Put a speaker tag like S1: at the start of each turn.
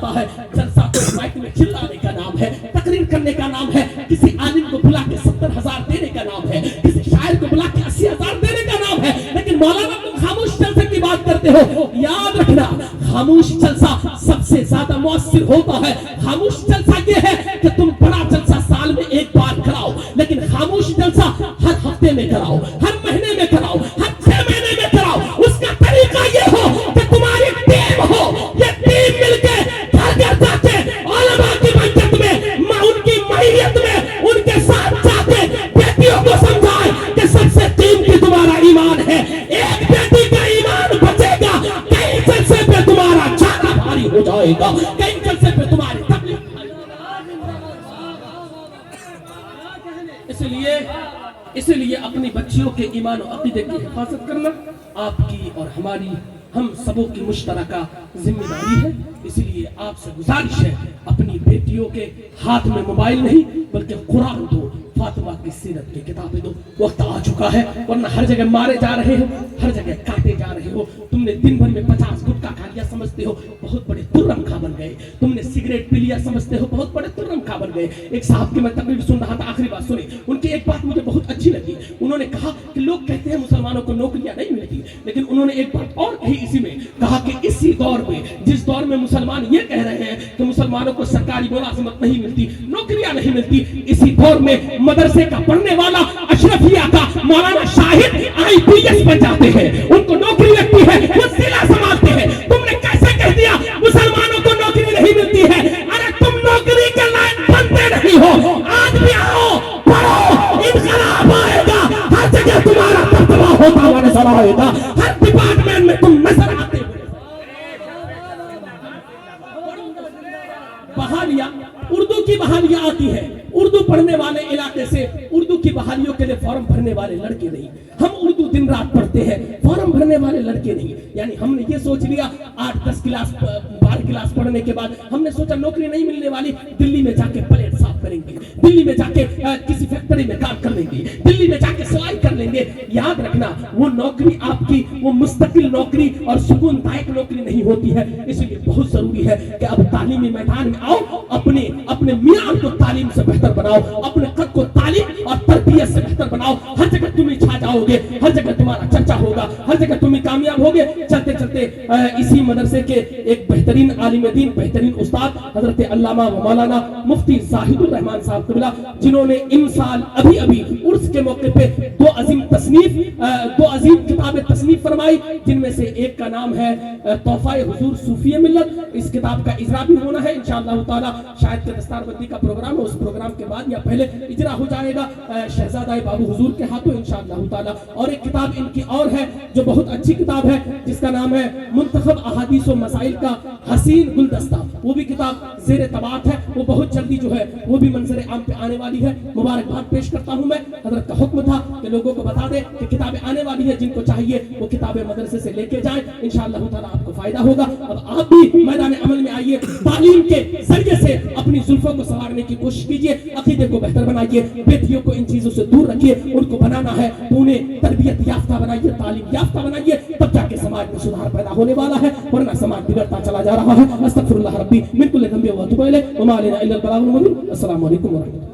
S1: होता है। जलसा कोई माइक में चिल्लाने का नाम है, तकरीर करने का नाम है, किसी आलिम को बुला के 70,000 देने का नाम है, किसी शायर को बुला के 80,000 देने का नाम है। लेकिन मौलाना तुम खामोश जलसे की बात करते हो। याद रखना, खामोश जलसा सबसे ज्यादा मुअस्सिर होता है। खामोश जलसा ये है कि तुम बड़ा जलसा साल में एक बार कराओ, लेकिन खामोश जलसा हर हफ्ते में कराओ, हर महीने में कराओ, हर 6 महीने में कराओ। उसका तरीका ये हो कि तुम्हारी टीम हो, ये टीम मिलके घर घर जाके उलमा की मंजत में, उनकी मैयत में उनके साथ जाके बेटियों को समझाए कि सबसे कीमती तुम्हारा ईमान है। एक बेटी का ईमान बचेगा, कई जलसे पे तुम्हारा जाना भारी हो जाएगा, कई जलसे पे तुम्हारी तकलीफ। इसलिए अपनी बच्चियों के ईमान और अकीदे की हिफाजत करना आपकी और हमारी, हम सबों की मुश्तरका जिम्मेदारी है। इसलिए आपसे गुजारिश है, अपनी बेटियों के हाथ में मोबाइल नहीं बल्कि कुरान दो, फातिमा की सीरत की किताबें दो। वक्त आ चुका है, वरना हर जगह मारे जा रहे हो, हर जगह काटे जा रहे हो। तुमने दिन भर में 50 गुटखा खा लिया समझते हो बहुत बड़े तुर्रम खा बन गए, तुमने सिगरेट पी लिया समझते हो बहुत बड़े तुर्रम खा बन गए। एक साहब की मैं तकरीर सुन रहा था, आखिरी बात सुनी, उनकी एक बात मुझे बहुत अच्छी लगी। उन्होंने कहा कि लोग कहते हैं मुसलमानों को नौकरियां नहीं मिलती, लेकिन उन्होंने एक बात और कही इसी में, कहा कि इसी दौर में, जिस दौर में मुसलमान ये कह रहे हैं कि मुसलमानों को सरकारी मुलाजिमत नहीं मिलती, नौकरियां नहीं मिलती, इसी दौर में मदरसे का पढ़ने वाला अशरफिया का मौलाना शाहिद IPS बन जाते हैं, उनको नौकरी लगती है, वो जिला संभालते हैं। तुमने कैसे कह दिया मुसलमानों को नौकरी नहीं मिलती है? अरे तुम नौकरी के लायक बनते नहीं हो। आज भी आओ, पढ़ो, इनकलाब आएगा, हर जगह तुम्हारा दबदबा होता हुआ नजर आएगा, हर डिपार्टमेंट में तुम नजर आते हो। बहालियां, उर्दू की बहालियां आती है, उर्दू पढ़ने वाले इलाके से उर्दू की बहालियों के लिए फॉर्म भरने वाले लड़के नहीं। हम उर्दू दिन रात पढ़ते हैं, फॉर्म भरने वाले लड़के नहीं। यानी हमने ये सोच लिया 8-10 क्लास 12 क्लास पढ़ने के बाद हमने सोचा नौकरी नहीं मिलने वाली, दिल्ली में जाके प्लेट साफ करेंगे, दिल्ली में जाके किसी फैक्ट्री में काम कर लेंगे, दिल्ली में जाके सिलाई कर लेंगे। याद रखना, वो नौकरी आपकी वो मुस्तकिल नौकरी और सुकूनदायक नौकरी नहीं होती है। इसलिए बहुत जरूरी है कि अब तालीमी मैदान में आओ, अपने मियां को तालीम से बेहतर बनाओ, अपने कद को तालीम और तरबियत से बेहतर बनाओ। हर जगह तुम ही छा जाओगे, हर जगह तुम्हारा चर्चा होगा, हर जगह तुम ही कामयाब होगे। चलते चलते इसी मदरसे के एक बेहतरीन आलिम दीन, बेहतरीन उस्ताद हजरत अल्लामा व मौलाना मुफ्ती जाहिदुर रहमान साहब क़िबला, जिन्होंने इन साल अभी उर्स के मौके पे 2 अजीम किताबें तसनीफ फरमाई, जिनमें से एक का नाम है तोहफा हुजूर सूफी मिल्लत। इस किताब का इजरा भी होना है इंशाअल्लाह ताला, शायद के दस्तारबंदी का प्रोग्राम है, उस प्रोग्राम के बाद या पहले इजरा हो जाएगा शहजादा बाबू हुजूर के हाथों इंशाअल्लाह ताला। और एक किताब इनकी और है जो बहुत अच्छी किताब है, जिसका नाम है मुंतखब अहादीस व मसाइल का हसीन गुलदस्ता। वो भी किताब ज़ेर तबात है, वो बहुत जल्दी जो है वो भी मंजर आम पे आने वाली है। मुबारकबाद पेश करता हूँ मैं, हजरत का हुक्म था कि लोगों को बता दे कि किताबें आने वाली है, जिनको चाहिए वो किताबें मदरसे से लेके जाएं, इंशाअल्लाह ताला आपको फायदा होगा। अब आप भी मैदान अमल में आइए, तालीम के जरिए से अपनी जुल्फों को संवारने की कोशिश कीजिए, अकीदे को बेहतर बनाइए, बेटियों को इन चीजों से दूर रखिए। उनको बनाना है तो उन्हें तरबियत याफ्ता बनाइए, तालीम याफ्ता बनाइए, तब जाके समाज में सुधार पैदा होने वाला है, वरना समाज बिगड़ता चला जा रहा है। अस्तगफिरुल्लाह रब्बी मिन कुल्लि ज़ंबि व अतूबु इलैह व मा अलैना इल्ला अल बलागुल मुबीन। अस्सलामु अलैकुम व रहमतुल्लाह।